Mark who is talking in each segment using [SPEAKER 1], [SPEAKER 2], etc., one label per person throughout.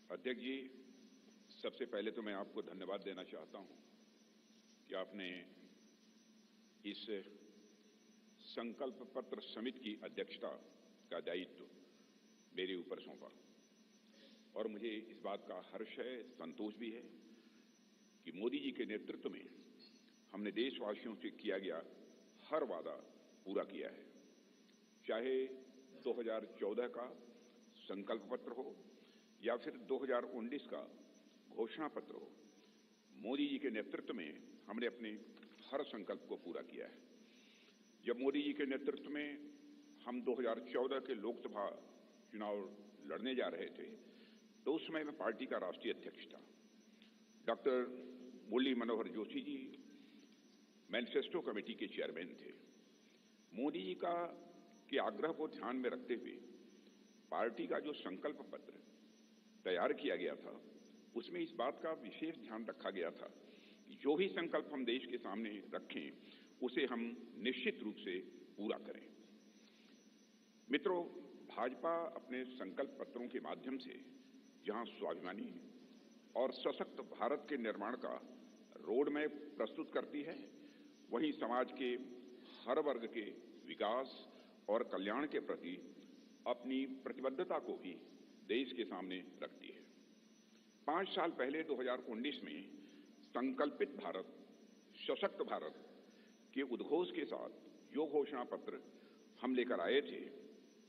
[SPEAKER 1] अध्यक्ष जी, सबसे पहले तो मैं आपको धन्यवाद देना चाहता हूं कि आपने इस संकल्प पत्र समिति की अध्यक्षता का दायित्व मेरे ऊपर सौंपा और मुझे इस बात का हर्ष है, संतोष भी है कि मोदी जी के नेतृत्व में हमने देशवासियों से किया गया हर वादा पूरा किया है। चाहे 2014 का संकल्प पत्र हो या फिर 2019 का घोषणा पत्र हो, मोदी जी के नेतृत्व में हमने अपने हर संकल्प को पूरा किया है। जब मोदी जी के नेतृत्व में हम 2014 के लोकसभा चुनाव लड़ने जा रहे थे तो उस समय मैं पार्टी का राष्ट्रीय अध्यक्ष था। Doctor Murli Manohar Joshi ji manifesto committee के चेयरमैन थे। मोदी जी के आग्रह को ध्यान में रखते हुए पार्टी का जो संकल्प पत्र तैयार किया गया था उसमें इस बात का विशेष ध्यान रखा गया था कि जो भी संकल्प हम देश के सामने रखें उसे हम निश्चित रूप से पूरा करें। मित्रों, भाजपा अपने संकल्प पत्रों के माध्यम से जहां स्वाभिमानी और सशक्त भारत के निर्माण का रोड मैप प्रस्तुत करती है, वहीं समाज के हर वर्ग के विकास और कल्याण के प्रति अपनी प्रतिबद्धता को भी देश के सामने रखती है। 5 साल पहले 2019 में संकल्पित भारत, सशक्त भारत के उद्घोष के साथ जो घोषणा पत्र हम लेकर आए थे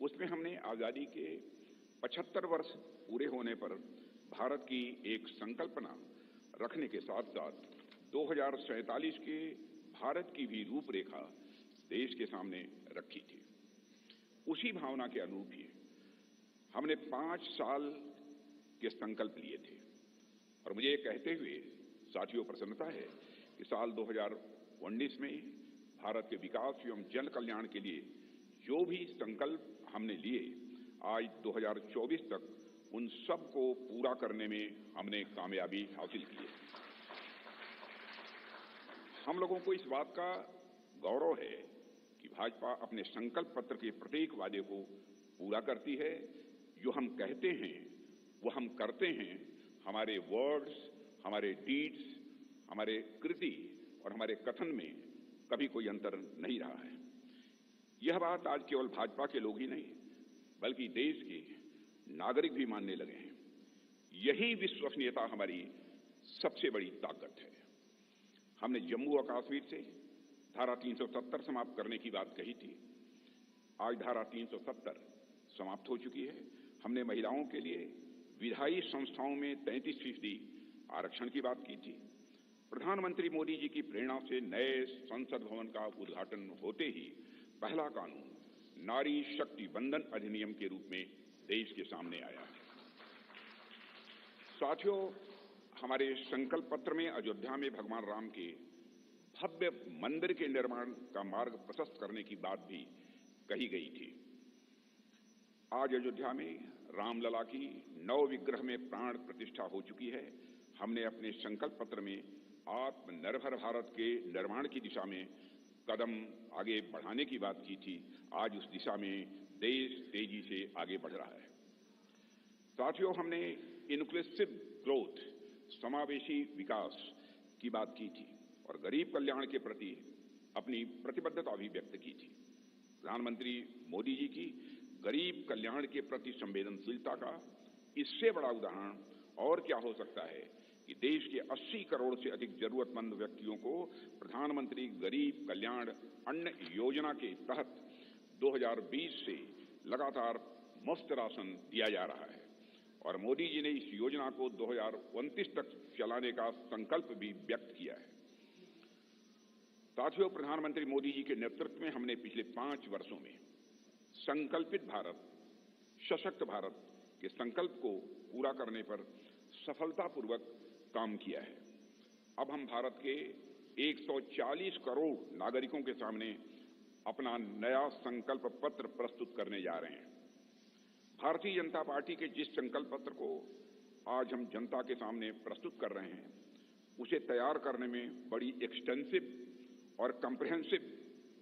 [SPEAKER 1] उसमें हमने आजादी के 75 वर्ष पूरे होने पर भारत की एक संकल्पना रखने के साथ साथ 2047 के भारत की भी रूपरेखा देश के सामने रखी थी। उसी भावना के अनुरूप ही हमने 5 साल के संकल्प लिए थे और मुझे ये कहते हुए साथियों प्रसन्नता है कि साल 2019 में भारत के विकास एवं जन कल्याण के लिए जो भी संकल्प हमने लिए, आज 2024 तक उन सब को पूरा करने में हमने कामयाबी हासिल की है। हम लोगों को इस बात का गौरव है कि भाजपा अपने संकल्प पत्र के प्रत्येक वादे को पूरा करती है। जो हम कहते हैं वो हम करते हैं। हमारे वर्ड्स, हमारे डीड्स, हमारे कृति और हमारे कथन में कभी कोई अंतर नहीं रहा है। यह बात आज केवल भाजपा के लोग ही नहीं बल्कि देश के नागरिक भी मानने लगे हैं। यही विश्वसनीयता हमारी सबसे बड़ी ताकत है। हमने जम्मू और कश्मीर से धारा 370 समाप्त करने की बात कही थी। आज धारा 370 समाप्त हो चुकी है। हमने महिलाओं के लिए विधायी संस्थाओं में 33% आरक्षण की बात की थी। प्रधानमंत्री मोदी जी की प्रेरणा से नए संसद भवन का उद्घाटन होते ही पहला कानून नारी शक्ति बंधन अधिनियम के रूप में देश के सामने आया। साथियों, हमारे संकल्प पत्र में अयोध्या में भगवान राम के भव्य मंदिर के निर्माण का मार्ग प्रशस्त करने की बात भी कही गई थी। आज अयोध्या में रामलला की नव विग्रह में प्राण प्रतिष्ठा हो चुकी है। हमने अपने संकल्प पत्र में आत्मनिर्भर भारत के निर्माण की दिशा में कदम आगे बढ़ाने की बात की थी। आज उस दिशा में देश तेजी से आगे बढ़ रहा है। साथियों, हमने इंक्लूसिव ग्रोथ, समावेशी विकास की बात की थी और गरीब कल्याण के प्रति अपनी प्रतिबद्धता भी व्यक्त की थी। प्रधानमंत्री मोदी जी की गरीब कल्याण के प्रति संवेदनशीलता का इससे बड़ा उदाहरण और क्या हो सकता है कि देश के 80 करोड़ से अधिक जरूरतमंद व्यक्तियों को प्रधानमंत्री गरीब कल्याण अन्न योजना के तहत 2020 से लगातार मुफ्त राशन दिया जा रहा है और मोदी जी ने इस योजना को 2029 तक चलाने का संकल्प भी व्यक्त किया है। साथियों, प्रधानमंत्री मोदी जी के नेतृत्व में हमने पिछले 5 वर्षों में संकल्पित भारत, सशक्त भारत के संकल्प को पूरा करने पर सफलतापूर्वक काम किया है। अब हम भारत के 140 करोड़ नागरिकों के सामने अपना नया संकल्प पत्र प्रस्तुत करने जा रहे हैं। भारतीय जनता पार्टी के जिस संकल्प पत्र को आज हम जनता के सामने प्रस्तुत कर रहे हैं उसे तैयार करने में बड़ी एक्सटेंसिव और कम्प्रिहेंसिव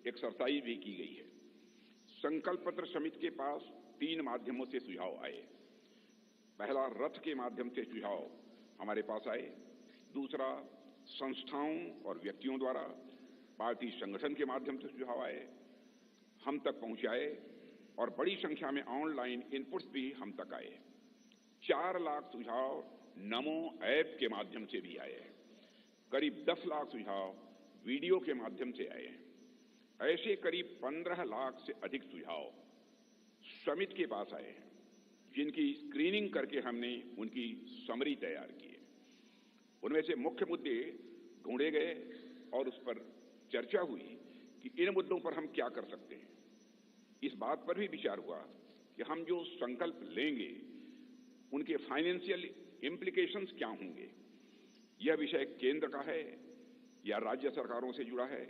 [SPEAKER 1] एक्सरसाइज भी की गई है। संकल्प पत्र समिति के पास 3 माध्यमों से सुझाव आए। पहला, रथ के माध्यम से सुझाव हमारे पास आए। दूसरा, संस्थाओं और व्यक्तियों द्वारा पार्टी संगठन के माध्यम से सुझाव आए, हम तक पहुंचाए और बड़ी संख्या में ऑनलाइन इनपुट्स भी हम तक आए। 4 लाख सुझाव नमो ऐप के माध्यम से भी आए हैं। करीब 10 लाख सुझाव वीडियो के माध्यम से आए हैं। ऐसे करीब 15 लाख से अधिक सुझाव समिति के पास आए हैं, जिनकी स्क्रीनिंग करके हमने उनकी समरी तैयार की है। उनमें से मुख्य मुद्दे ढूंढे गए और उस पर चर्चा हुई कि इन मुद्दों पर हम क्या कर सकते हैं। इस बात पर भी विचार हुआ कि हम जो संकल्प लेंगे उनके फाइनेंशियल इम्प्लीकेशंस क्या होंगे। यह विषय केंद्र का है या राज्य सरकारों से जुड़ा है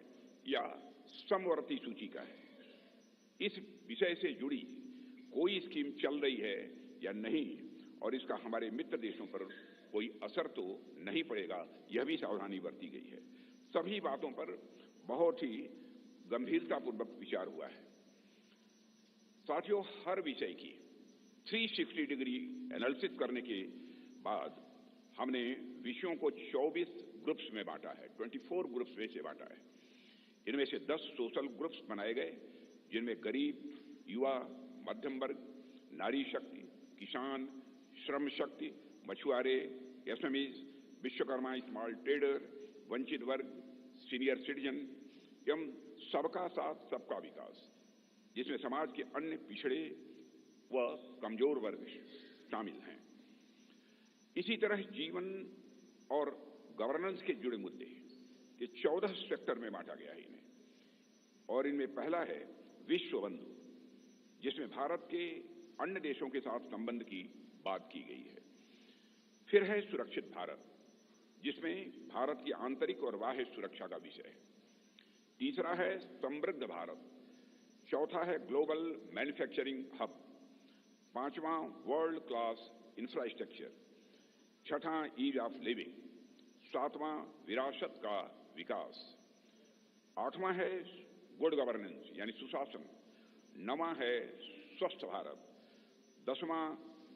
[SPEAKER 1] या समवर्ती सूची का है। इस विषय से जुड़ी कोई स्कीम चल रही है या नहीं और इसका हमारे मित्र देशों पर कोई असर तो नहीं पड़ेगा, यह भी सावधानी बरती गई है। सभी बातों पर बहुत ही गंभीरतापूर्वक विचार हुआ है। साथियों, हर विषय की 360 डिग्री एनालिसिस करने के बाद हमने विषयों को 24 ग्रुप्स में बांटा है, 24 ग्रुप्स में से बांटा है। इनमें से 10 सोशल ग्रुप्स बनाए गए, जिनमें गरीब, युवा, मध्यम वर्ग, नारी शक्ति, किसान, श्रम शक्ति, मछुआरे, एसएमईज, विश्वकर्मा, स्मॉल ट्रेडर, वंचित वर्ग, सीनियर सिटीजन एवं सबका साथ सबका विकास, जिसमें समाज के अन्य पिछड़े व कमजोर वर्ग शामिल हैं। इसी तरह जीवन और गवर्नेंस के जुड़े मुद्दे ये 14 सेक्टर में बांटा गया है इन्हें। और इनमें पहला है विश्व बंधु, जिसमें भारत के अन्य देशों के साथ संबंध की बात की गई है। फिर है सुरक्षित भारत, जिसमें भारत की आंतरिक और बाह्य सुरक्षा का विषय है। तीसरा है समृद्ध भारत। चौथा है ग्लोबल मैन्युफैक्चरिंग हब। पांचवां वर्ल्ड क्लास इंफ्रास्ट्रक्चर। छठा ईज ऑफ लिविंग। सातवां विरासत का विकास। आठवां है गुड गवर्नेंस यानी सुशासन। नवां है स्वस्थ भारत। 10वां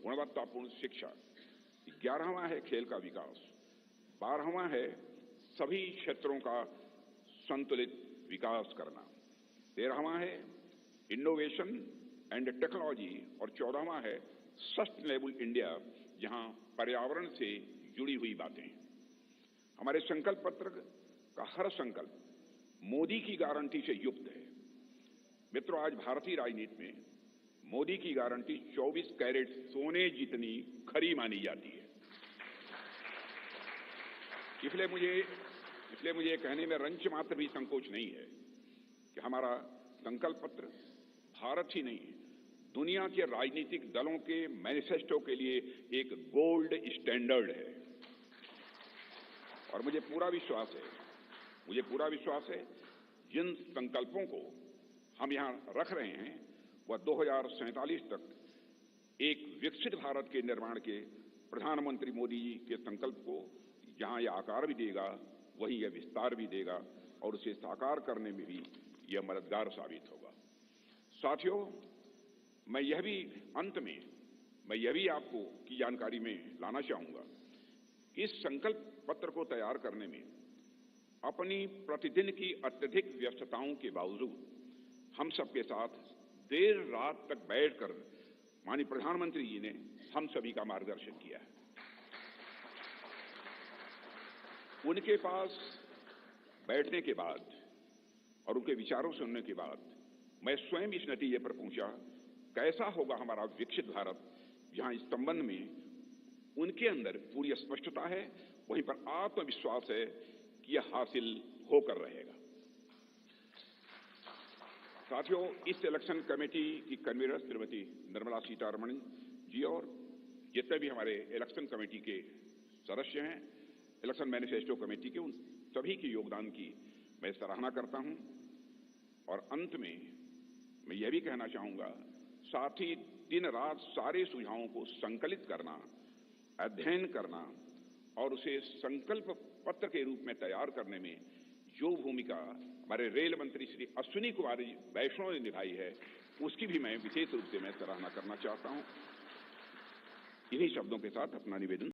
[SPEAKER 1] गुणवत्तापूर्ण शिक्षा। 11वां है खेल का विकास। 12वां है सभी क्षेत्रों का संतुलित विकास करना। 13वां है इनोवेशन एंड टेक्नोलॉजी और 14वां है सस्टेनेबल इंडिया, जहां पर्यावरण से जुड़ी हुई बातें। हमारे संकल्प पत्र का हर संकल्प मोदी की गारंटी से युक्त है। मित्रों, आज भारतीय राजनीति में मोदी की गारंटी 24 कैरेट सोने जितनी खरी मानी जाती है। इसलिए मुझे कहने में रंच मात्र भी संकोच नहीं है कि हमारा संकल्प पत्र भारत ही नहीं, दुनिया के राजनीतिक दलों के मैनिफेस्टो के लिए एक गोल्ड स्टैंडर्ड है। और मुझे पूरा विश्वास है जिन संकल्पों को हम यहां रख रहे हैं वह 2047 तक एक विकसित भारत के निर्माण के प्रधानमंत्री मोदी जी के संकल्प को जहां यह आकार भी देगा, वहीं यह विस्तार भी देगा और उसे साकार करने में भी यह मददगार साबित होगा। साथियों, मैं यह भी आपको की जानकारी में लाना चाहूंगा, इस संकल्प पत्र को तैयार करने में अपनी प्रतिदिन की अत्यधिक व्यस्तताओं के बावजूद हम सबके साथ देर रात तक बैठकर माननीय प्रधानमंत्री जी ने हम सभी का मार्गदर्शन किया है। उनके पास बैठने के बाद और उनके विचारों सुनने के बाद मैं स्वयं इस नतीजे पर पहुंचा, कैसा होगा हमारा विकसित भारत, जहां इस संबंध में उनके अंदर पूरी स्पष्टता है, वहीं पर आत्मविश्वास है कि यह हासिल होकर रहेगा। साथियों, इस इलेक्शन कमेटी की कन्वीनर श्रीमती निर्मला सीतारमण जी और जितने भी हमारे इलेक्शन कमेटी के सदस्य हैं, इलेक्शन मैनिफेस्टो कमेटी के, उन सभी के योगदान की मैं सराहना करता हूं। और अंत में मैं यह भी कहना चाहूंगा, साथ ही दिन रात सारे सुझावों को संकलित करना, अध्ययन करना और उसे संकल्प पत्र के रूप में तैयार करने में जो भूमिका हमारे रेल मंत्री श्री अश्विनी कुमार वैष्णव ने निभाई है, उसकी भी मैं विशेष रूप से मैं सराहना करना चाहता हूं। इन्हीं शब्दों के साथ अपना निवेदन